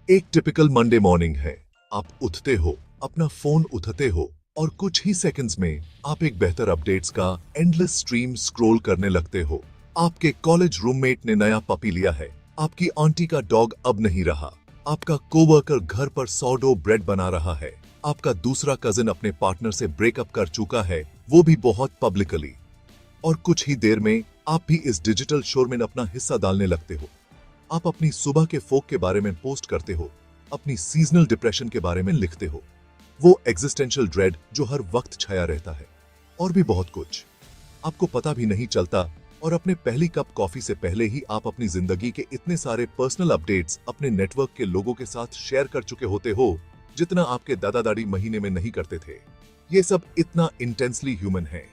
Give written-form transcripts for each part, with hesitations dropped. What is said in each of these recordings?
एक typical Monday morning है। आप उठते हो, अपना फोन उठाते हो और कुछ ही सेकंड्स में आप एक बेहतर अपडेट्स का एंडलेस स्ट्रीम स्क्रॉल करने लगते हो। आपके कॉलेज रूममेट ने नया पपी लिया है, आपकी आंटी का डॉग अब नहीं रहा, आपका कोवर्कर घर पर सॉर्डो ब्रेड बना रहा है, आपका दूसरा कजिन अपने पार्टनर से ब्रेकअप कर चुका है, वो भी बहुत पब्लिकली। और कुछ ही देर में आप भी इस डिजिटल शोर में अपना हिस्सा डालने लगते हो। आप अपनी सुबह के फोक के बारे में पोस्ट करते हो, अपनी सीजनल डिप्रेशन के बारे में लिखते हो, वो एग्जिस्टेंशियल ड्रेड जो हर वक्त छाया रहता है, और भी बहुत कुछ। आपको पता भी नहीं चलता और अपने पहली कप कॉफी से पहले ही आप अपनी जिंदगी के इतने सारे पर्सनल अपडेट्स अपने नेटवर्क के लोगों के साथ शेयर कर चुके होते हो जितना आपके दादा दादी महीने में नहीं करते थे। ये सब इतना इंटेंसली ह्यूमन है।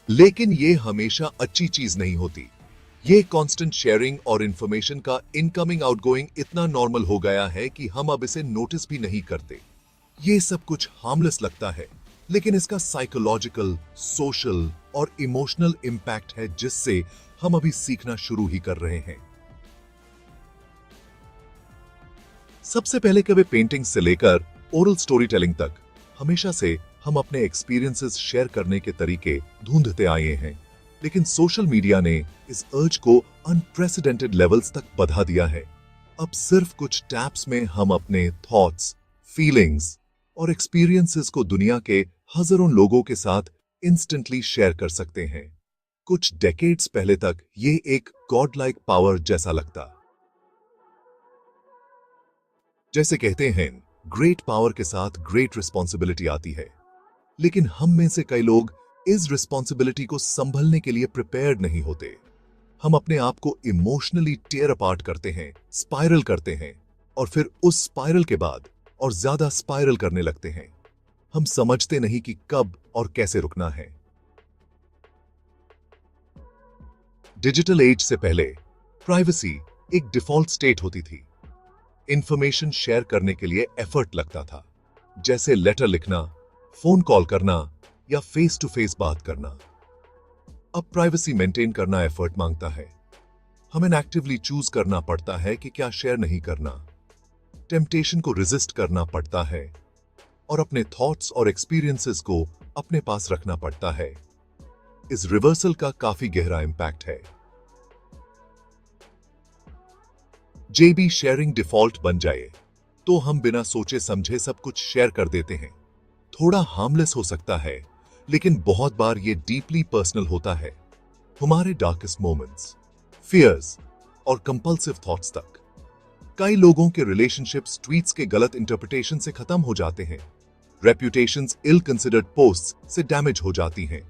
लेकिन ये हमेशा अच्छी चीज नहीं होती। ये कांस्टेंट शेयरिंग और इंफॉर्मेशन का इनकमिंग आउटगोइंग इतना नॉर्मल हो गया है कि हम अब इसे नोटिस भी नहीं करते। ये सब कुछ हार्मलेस लगता है, लेकिन इसका साइकोलॉजिकल, सोशल और इमोशनल इंपैक्ट है जिससे हम अभी सीखना शुरू ही कर रहे हैं। सबसे पहले कभी पेंटिंग से लेकर ओरल स्टोरी टेलिंग तक हमेशा से हम अपने एक्सपीरियंसेस शेयर करने के तरीके ढूंढते आए हैं, लेकिन सोशल मीडिया ने इस अर्ज को अनप्रेसिडेंटेड लेवल्स तक बढ़ा दिया है। अब सिर्फ कुछ टैप्स में हम अपने थॉट्स, फीलिंग्स और एक्सपीरियंसेस को दुनिया के हजारों लोगों के साथ इंस्टेंटली शेयर कर सकते हैं। कुछ डेकेड्स पहले तक ये एक गॉड लाइक पावर जैसा लगता। जैसे कहते हैं, ग्रेट पावर के साथ ग्रेट रिस्पॉन्सिबिलिटी आती है, लेकिन हम में से कई लोग इस रिस्पॉन्सिबिलिटी को संभलने के लिए प्रिपेयर्ड नहीं होते। हम अपने आप को इमोशनली टेयर अपार्ट करते हैं, स्पाइरल करते हैं, और फिर उस स्पाइरल के बाद और ज्यादा स्पाइरल करने लगते हैं। हम समझते नहीं कि कब और कैसे रुकना है। डिजिटल एज से पहले प्राइवेसी एक डिफॉल्ट स्टेट होती थी। इंफॉर्मेशन शेयर करने के लिए एफर्ट लगता था, जैसे लेटर लिखना, फोन कॉल करना या फेस टू फेस बात करना। अब प्राइवेसी मेंटेन करना एफर्ट मांगता है। हमें एक्टिवली चूज करना पड़ता है कि क्या शेयर नहीं करना। टेम्पटेशन को रेजिस्ट करना पड़ता है और अपने थॉट्स और एक्सपीरियंसेस को अपने पास रखना पड़ता है। इस रिवर्सल का काफी गहरा इंपैक्ट है। जेबी शेयरिंग डिफॉल्ट बन जाए तो हम बिना सोचे समझे सब कुछ शेयर कर देते हैं। थोड़ा हार्मलेस हो सकता है, लेकिन बहुत बार ये डीपली पर्सनल होता है। हमारे डार्केस्ट मोमेंट्स, फियर्स और कंपल्सिव थॉट्स तक। कई लोगों के रिलेशनशिप्स ट्वीट्स के गलत इंटरप्रिटेशन से खत्म हो जाते हैं। रेप्यूटेशंस इल कंसिडर्ड पोस्ट्स से डैमेज हो जाती हैं।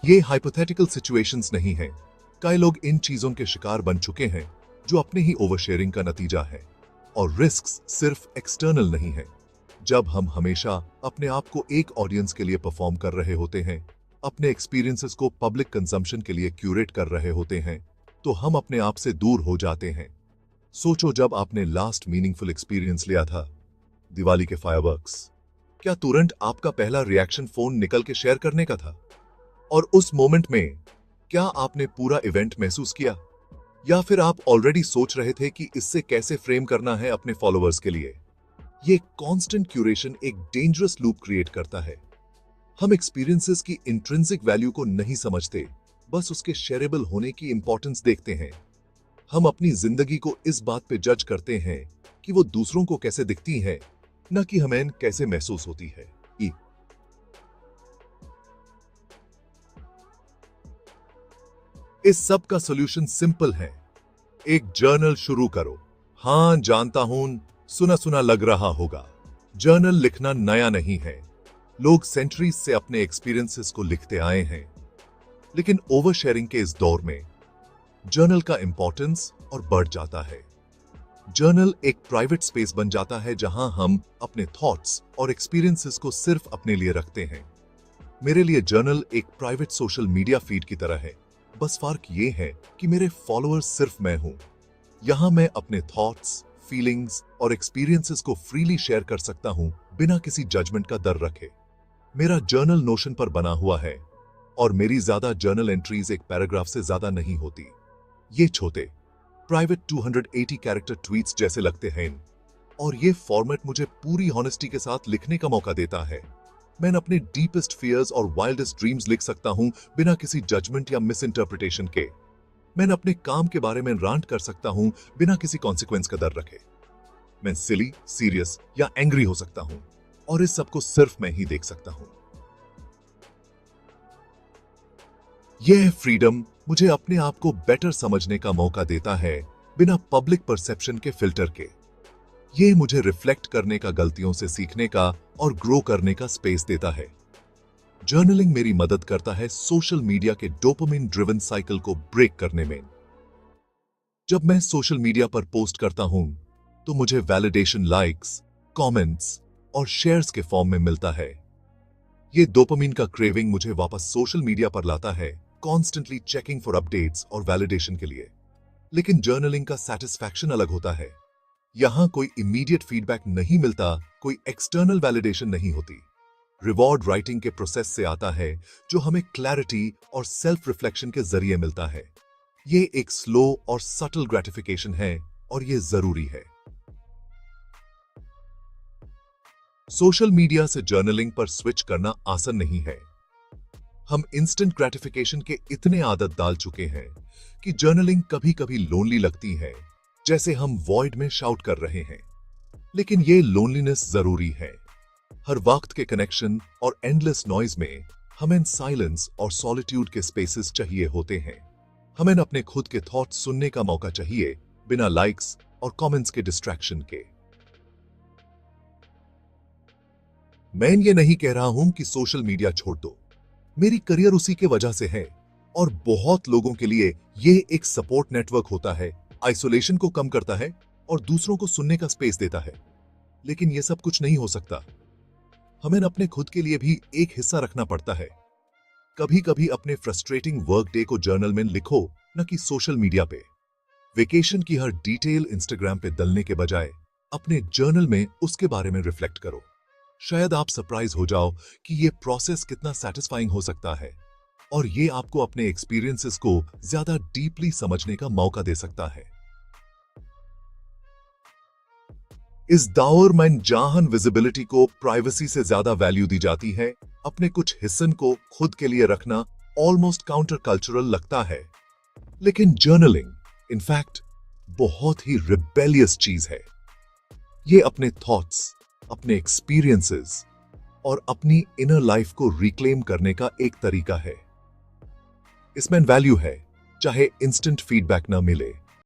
ये हाइपोथेटिकल सिचुएशंस नहीं हैं। कई लोग इन चीजों के शिकार बन चुके हैं जो अपने ही ओवरशेयरिंग का नतीजा है। और रिस्क्स सिर्फ एक्सटर्नल नहीं है। जब हम हमेशा अपने आप को एक ऑडियंस के लिए परफॉर्म कर रहे होते हैं, अपने एक्सपीरियंसेस को पब्लिक कंजम्पशन के लिए क्यूरेट कर रहे होते हैं, तो हम अपने आप से दूर हो जाते हैं। सोचो, जब आपने लास्ट मीनिंगफुल एक्सपीरियंस लिया था, दिवाली के फायरवर्क्स, क्या तुरंत आपका पहला रिएक्शन फोन निकल के शेयर करने का था? और उस मोमेंट में क्या आपने पूरा इवेंट महसूस किया, या फिर आप ऑलरेडी सोच रहे थे कि इससे कैसे फ्रेम करना है अपने फॉलोअर्स के लिए? ये कांस्टेंट क्यूरेशन एक डेंजरस लूप क्रिएट करता है। हम एक्सपीरियंसेस की इंट्रिंसिक वैल्यू को नहीं समझते, बस उसके शेयरेबल होने की इंपॉर्टेंस देखते हैं। हम अपनी जिंदगी को इस बात पे जज करते हैं कि वो दूसरों को कैसे दिखती है, न कि हमें कैसे महसूस होती है। इस सब का सॉल्यूशन सिंपल है। एक जर्नल शुरू करो। हाँ, जानता हूं, सुना सुना लग रहा होगा। जर्नल लिखना नया नहीं है। लोग सेंचुरीज से अपने एक्सपीरियंसेस को लिखते आए हैं, लेकिन ओवरशेयरिंग के इस दौर में जर्नल का इंपॉर्टेंस और बढ़ जाता है। जर्नल एक प्राइवेट स्पेस बन जाता है जहां हम अपने थॉट्स और एक्सपीरियंसेस को सिर्फ अपने लिए रखते हैं। मेरे लिए जर्नल एक प्राइवेट सोशल मीडिया फीड की तरह है, बस फर्क ये है कि मेरे फॉलोअर्स सिर्फ मैं हूं। यहां मैं अपने थॉट्स, फीलिंग्स और एक्सपीरियंसेस को फ्रीली शेयर कर सकता हूं, बिना किसी जजमेंट का डर रखे। मेरा जर्नल नोशन पर बना हुआ है और मेरी ज्यादा जर्नल एंट्रीज एक पैराग्राफ से ज्यादा नहीं होती। ये छोटे प्राइवेट 280 कैरेक्टर ट्वीट्स जैसे लगते हैं और ये फॉर्मेट मुझे पूरी हॉनेस्टी के साथ लिखने का मौका देता है। मैं अपने डीपेस्ट फियर्स और वाइल्डेस्ट ड्रीम्स लिख सकता हूं बिना किसी जजमेंट या मिस इंटरप्रिटेशन के। मैं अपने काम के बारे में रांट कर सकता हूं बिना किसी कॉन्सिक्वेंस का डर रखे। मैं सिली, सीरियस या एंग्री हो सकता हूं और इस सबको सिर्फ मैं ही देख सकता हूं। यह फ्रीडम मुझे अपने आप को बेटर समझने का मौका देता है बिना पब्लिक परसेप्शन के फिल्टर के। ये मुझे रिफ्लेक्ट करने का, गलतियों से सीखने का और ग्रो करने का स्पेस देता है। जर्नलिंग मेरी मदद करता है सोशल मीडिया के डोपामिन ड्रिवन साइकिल को ब्रेक करने में। जब मैं सोशल मीडिया पर पोस्ट करता हूं तो मुझे वैलिडेशन, लाइक्स, कमेंट्स और शेयर्स के फॉर्म में मिलता है। ये डोपामिन का क्रेविंग मुझे वापस सोशल मीडिया पर लाता है, कॉन्स्टेंटली चेकिंग फॉर अपडेट्स और वैलिडेशन के लिए। लेकिन जर्नलिंग का सेटिस्फैक्शन अलग होता है। यहां कोई इमीडिएट फीडबैक नहीं मिलता, कोई एक्सटर्नल वैलिडेशन नहीं होती। रिवॉर्ड राइटिंग के प्रोसेस से आता है जो हमें क्लैरिटी और सेल्फ रिफ्लेक्शन के जरिए मिलता है। ये एक स्लो और सटल ग्रेटिफिकेशन है और ये जरूरी है। सोशल मीडिया से जर्नलिंग पर स्विच करना आसान नहीं है। हम इंस्टेंट ग्रेटिफिकेशन के इतने आदत डाल चुके हैं कि जर्नलिंग कभी-कभी लोनली लगती है, जैसे हम वॉइड में शाउट कर रहे हैं। लेकिन ये लोनलीनेस जरूरी है। हर वक्त के कनेक्शन और एंडलेस नॉइज में हमें साइलेंस और सॉलिट्यूड के स्पेसेस चाहिए होते हैं। हमें अपने खुद के थॉट्स सुनने का मौका चाहिए बिना लाइक्स और कमेंट्स के डिस्ट्रैक्शन के। मैं ये नहीं कह रहा हूं कि सोशल मीडिया छोड़ दो। मेरी करियर उसी के वजह से है और बहुत लोगों के लिए ये एक सपोर्ट नेटवर्क होता है, आइसोलेशन को कम करता है और दूसरों को सुनने का स्पेस देता है। लेकिन ये सब कुछ नहीं हो सकता। हमें अपने खुद के लिए भी एक हिस्सा रखना पड़ता है। कभी-कभी अपने फ्रस्ट्रेटिंग वर्क डे को जर्नल में लिखो, न कि सोशल मीडिया पे। वेकेशन की हर डिटेल इंस्टाग्राम पे डलने के बजाय अपने जर्नल में उसके बारे में रिफ्लेक्ट करो। शायद आप सरप्राइज हो जाओ कि ये प्रोसेस कितना सैटिस्फाइंग हो सकता है और ये आपको अपने एक्सपीरियंसेस को ज्यादा डीपली समझने का मौका दे सकता है। इस दौर में जहां विजिबिलिटी को प्राइवेसी से ज्यादा वैल्यू दी जाती है, अपने कुछ हिस्सन को खुद के लिए रखना ऑलमोस्ट काउंटर कल्चरल लगता है। लेकिन जर्नलिंग इनफैक्ट बहुत ही रिबेलियस चीज है। ये अपने थॉट्स, अपने एक्सपीरियंसेस और अपनी इनर लाइफ को रिक्लेम करने का एक तरीका है। इसमें वैल्यू है, चाहे इंस्टेंट फीडबैक ना मिले।